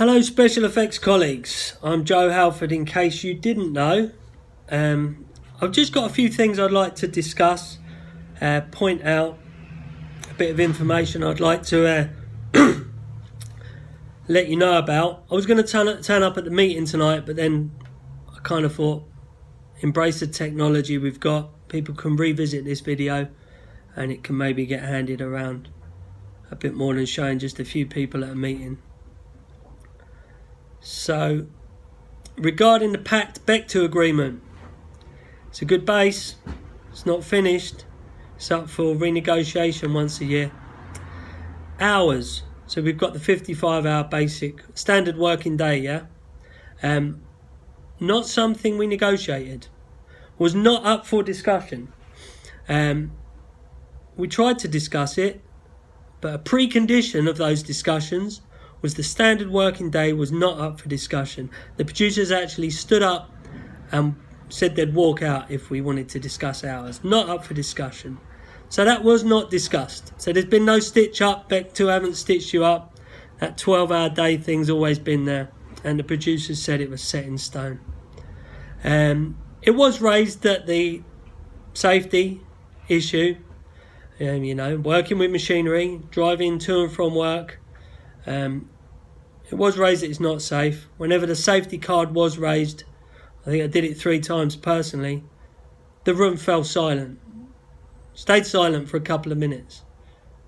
Hello Special Effects colleagues, I'm Joe Halford in case you didn't know. I've just got a few things I'd like to discuss, point out a bit of information I'd like to let you know about. I was going to turn up at the meeting tonight, but then I kind of thought, embrace the technology we've got, people can revisit this video and it can maybe get handed around a bit more than showing just a few people at a meeting. So, regarding the Pact Bechtel agreement, it's a good base, it's not finished, it's up for renegotiation once a year. Hours, so we've got the 55-hour basic standard working day, yeah? Not something we negotiated, was not up for discussion. We tried to discuss it, but a precondition of those discussions was the standard working day was not up for discussion. The producers actually stood up and said they'd walk out if we wanted to discuss hours. Not up for discussion. So that was not discussed. So there's been no stitch up. Bechtel haven't stitched you up. That 12-hour day thing's always been there. And the producers said it was set in stone. It was raised that the safety issue, working with machinery, driving to and from work, it was raised that it's not safe. Whenever the safety card was raised, I think I did it 3 times personally, the room fell silent. Stayed silent for a couple of minutes.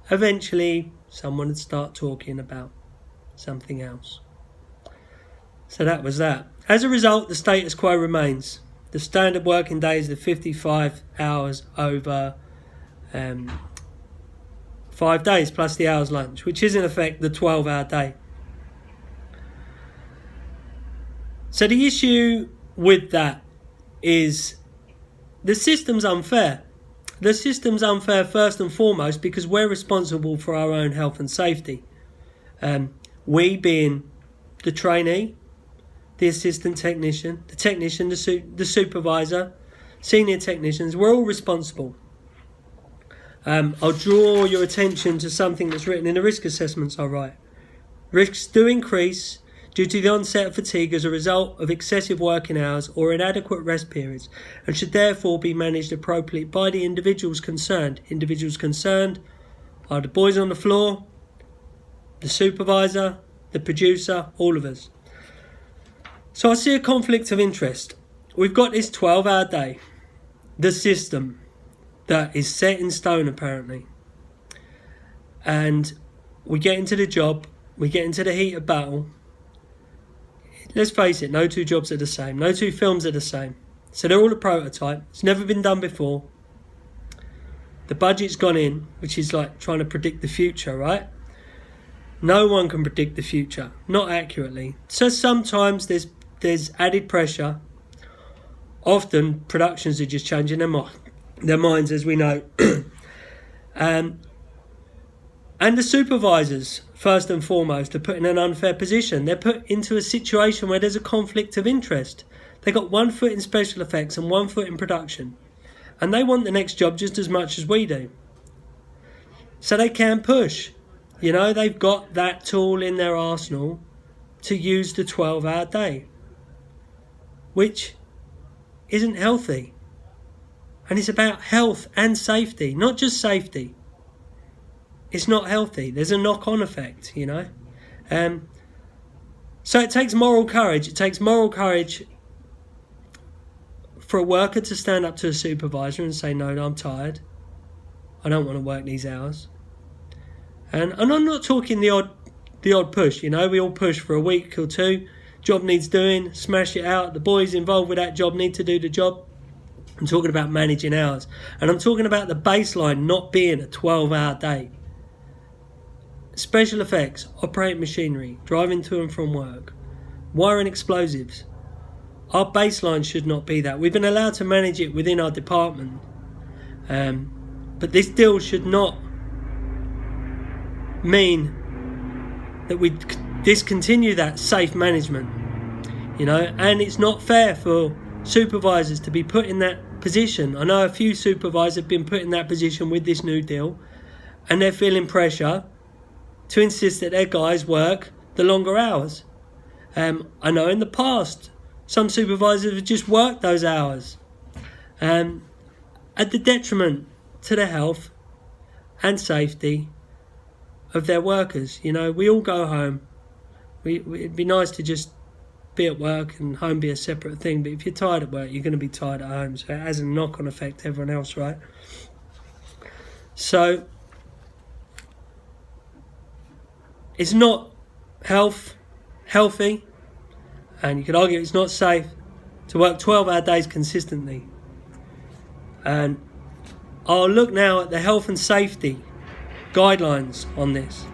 Eventually, someone would start talking about something else. So that was that. As a result, the status quo remains. The standard working day is the 55 hours over 5 days plus the hour's lunch, which is in effect the 12-hour day. So the issue with that is the system's unfair. The system's unfair first and foremost because we're responsible for our own health and safety. We being the trainee, the assistant technician, the technician, the supervisor, senior technicians, we're all responsible. I'll draw your attention to something that's written in the risk assessments I write. Risks do increase due to the onset of fatigue as a result of excessive working hours or inadequate rest periods and should therefore be managed appropriately by the individuals concerned. Individuals concerned are the boys on the floor, the supervisor, the producer, all of us. So I see a conflict of interest. We've got this 12-hour day, the system that is set in stone apparently, and we get into the job, we get into the heat of battle. Let's face it, no 2 jobs are the same, no 2 films are the same, so they're all a prototype. It's never been done before. The budget's gone in, which is like trying to predict the future, right? No one can predict the future, not accurately. So sometimes there's added pressure. Often productions are just changing their minds, as we know. And the supervisors, first and foremost, are put in an unfair position. They're put into a situation where there's a conflict of interest. They've got 1 foot in special effects and 1 foot in production. And they want the next job just as much as we do. So they can push. They've got that tool in their arsenal to use the 12-hour day, which isn't healthy. And it's about health and safety, not just safety. It's not healthy. There's a knock-on effect, So it takes moral courage. It takes moral courage for a worker to stand up to a supervisor and say, no, I'm tired. I don't want to work these hours. And I'm not talking the odd push, we all push for a week or 2. Job needs doing, smash it out. The boys involved with that job need to do the job. I'm talking about managing hours. And I'm talking about the baseline not being a 12-hour day. Special effects, operating machinery, driving to and from work, wiring explosives. Our baseline should not be that. We've been allowed to manage it within our department. But this deal should not mean that we discontinue that safe management. And it's not fair for supervisors to be put in that position. I know a few supervisors have been put in that position with this new deal, and they're feeling pressure to insist that their guys work the longer hours. I know in the past some supervisors have just worked those hours at the detriment to the health and safety of their workers. You know, we all go home. It'd be nice to just be at work and home be a separate thing, but if you're tired at work, you're going to be tired at home, so it has a knock-on effect to everyone else, right? So it's not healthy, and you could argue it's not safe to work 12-hour days consistently. And I'll look now at the health and safety guidelines on this.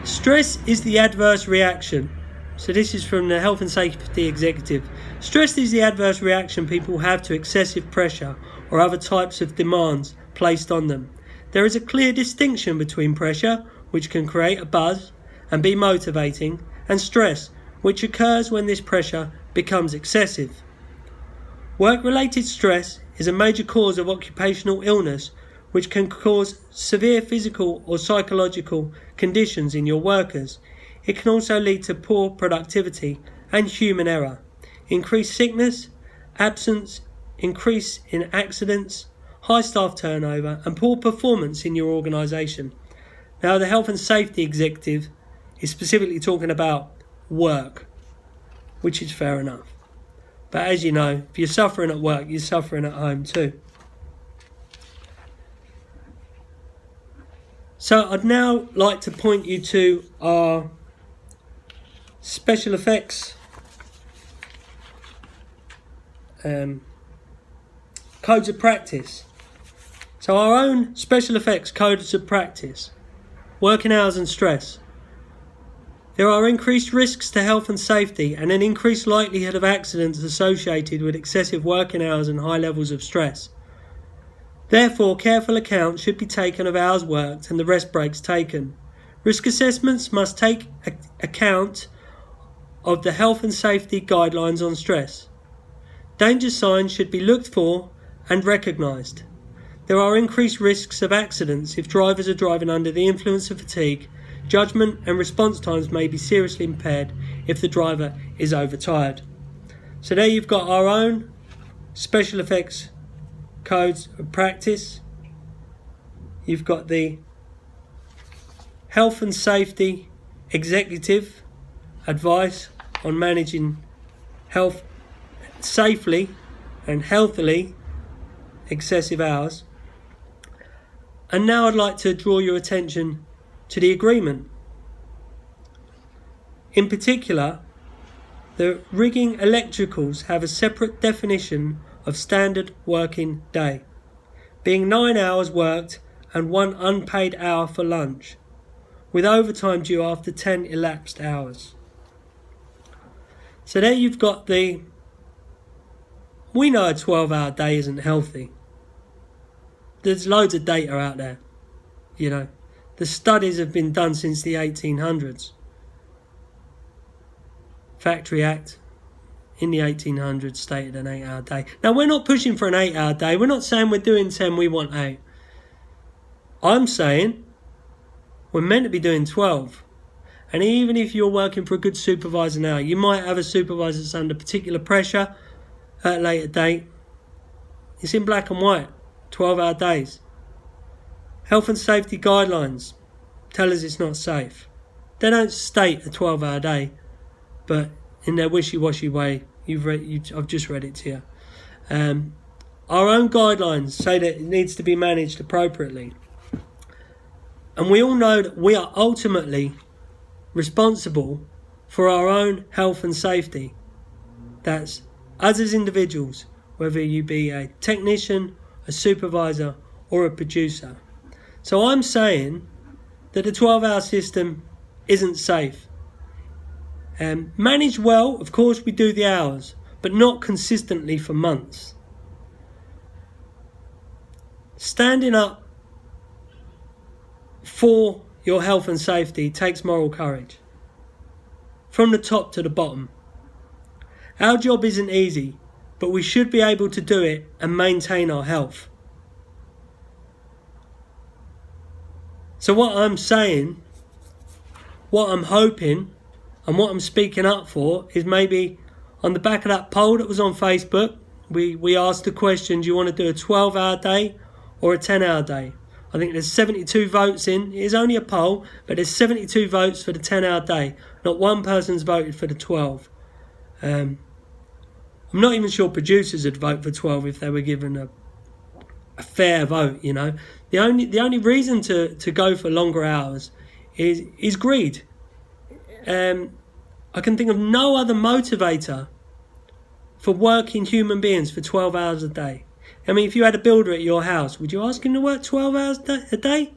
Stress is the adverse reaction. So this is from the Health and Safety Executive. Stress is the adverse reaction people have to excessive pressure or other types of demands placed on them. There is a clear distinction between pressure, which can create a buzz and be motivating, and stress, which occurs when this pressure becomes excessive. Work-related stress is a major cause of occupational illness, which can cause severe physical or psychological conditions in your workers. It can also lead to poor productivity and human error, increased sickness, absence, increase in accidents, high staff turnover, and poor performance in your organisation. Now, the Health and Safety Executive is specifically talking about work, which is fair enough. But as you know, if you're suffering at work, you're suffering at home too. So I'd now like to point you to our special effects codes of practice. So our own special effects codes of practice, working hours and stress. There are increased risks to health and safety and an increased likelihood of accidents associated with excessive working hours and high levels of stress. Therefore, careful account should be taken of hours worked and the rest breaks taken. Risk assessments must take account of the health and safety guidelines on stress. Danger signs should be looked for and recognised. There are increased risks of accidents if drivers are driving under the influence of fatigue. Judgment and response times may be seriously impaired if the driver is overtired. So there you've got our own special effects codes of practice. You've got the Health and Safety Executive advice on managing health safely and healthily excessive hours. And now I'd like to draw your attention to the agreement. In particular, the rigging electricals have a separate definition of standard working day, being 9 hours worked and 1 unpaid hour for lunch, with overtime due after 10 elapsed hours. So there you've got we know a 12-hour day isn't healthy. There's loads of data out there, you know. The studies have been done since the 1800s. Factory Act in the 1800s stated an 8-hour day. Now, we're not pushing for an 8-hour day. We're not saying we're doing 10, we want 8. I'm saying we're meant to be doing 12. And even if you're working for a good supervisor now, you might have a supervisor that's under particular pressure at a later date. It's in black and white, 12-hour days. Health and safety guidelines tell us it's not safe. They don't state a 12-hour day, but in their wishy-washy way, I've just read it to you. Our own guidelines say that it needs to be managed appropriately. And we all know that we are ultimately responsible for our own health and safety. That's us as individuals, whether you be a technician, a supervisor, or a producer. So I'm saying that the 12-hour system isn't safe. Managed well, of course we do the hours, but not consistently for months. Standing up for your health and safety takes moral courage. From the top to the bottom. Our job isn't easy, but we should be able to do it and maintain our health. So what I'm saying, what I'm hoping And what I'm speaking up for is maybe on the back of that poll that was on Facebook, we asked the question, do you want to do a 12-hour day or a 10-hour day? I think there's 72 votes in. It is only a poll, but there's 72 votes for the 10-hour day. Not one person's voted for the 12. I'm not even sure producers would vote for 12 if they were given a fair vote, you know. The only reason to go for longer hours is greed. I can think of no other motivator for working human beings for 12 hours a day. I mean, if you had a builder at your house, would you ask him to work 12 hours a day?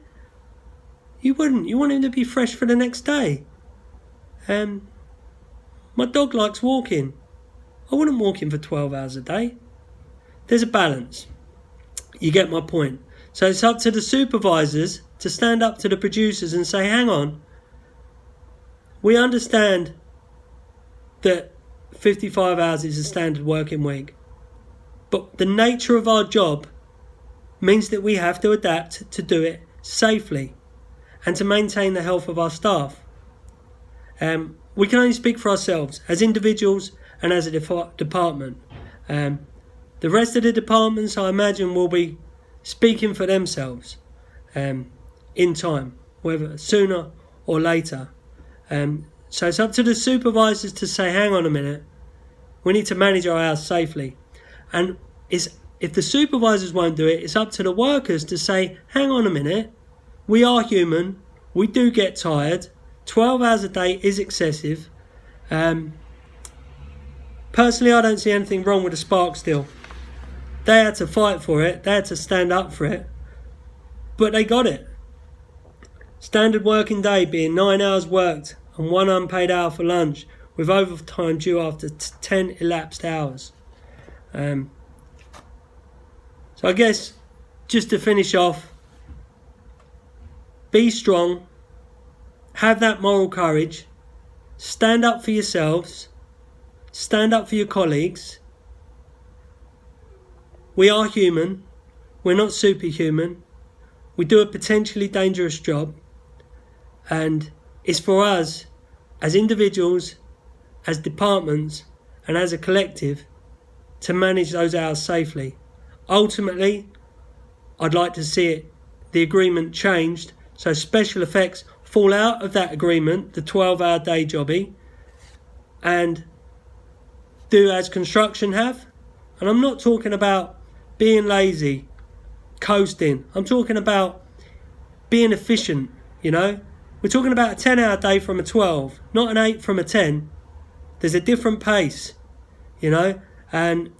You wouldn't. You want him to be fresh for the next day. My dog likes walking. I wouldn't walk him for 12 hours a day. There's a balance. You get my point. So it's up to the supervisors to stand up to the producers and say, hang on, we understand that 55 hours is a standard working week, but the nature of our job means that we have to adapt to do it safely and to maintain the health of our staff. We can only speak for ourselves as individuals and as a department. The rest of the departments, I imagine, will be speaking for themselves in time, whether sooner or later. So it's up to the supervisors to say, hang on a minute, we need to manage our hours safely. And if the supervisors won't do it, it's up to the workers to say, hang on a minute, we are human, we do get tired, 12 hours a day is excessive. Personally, I don't see anything wrong with the spark steel. They had to fight for it, they had to stand up for it, but they got it. Standard working day being 9 hours worked and 1 unpaid hour for lunch, with overtime due after 10 elapsed hours. So I guess, just to finish off, be strong, have that moral courage, stand up for yourselves, stand up for your colleagues. We are human, we're not superhuman, we do a potentially dangerous job, and it's for us as individuals, as departments and as a collective to manage those hours safely. Ultimately, I'd like to see the agreement changed so special effects fall out of that agreement, the 12-hour day jobby, and do as construction have. And I'm not talking about being lazy, coasting. I'm talking about being efficient, you know. We're talking about a 10-hour day from a 12, not an 8 from a 10. There's a different pace, you know, and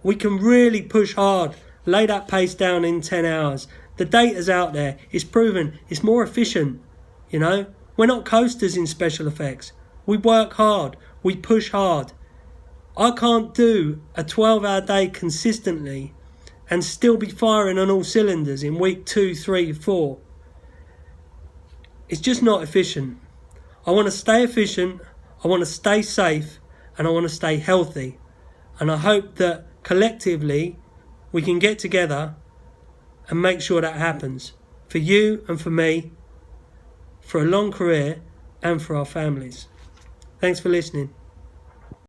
we can really push hard, lay that pace down in 10 hours. The data's out there. It's proven. It's more efficient, you know. We're not coasters in special effects. We work hard. We push hard. I can't do a 12-hour day consistently and still be firing on all cylinders in week 2, 3, 4. It's just not efficient. I want to stay efficient, I want to stay safe, and I want to stay healthy. And I hope that collectively we can get together and make sure that happens. For you and for me, for a long career and for our families. Thanks for listening.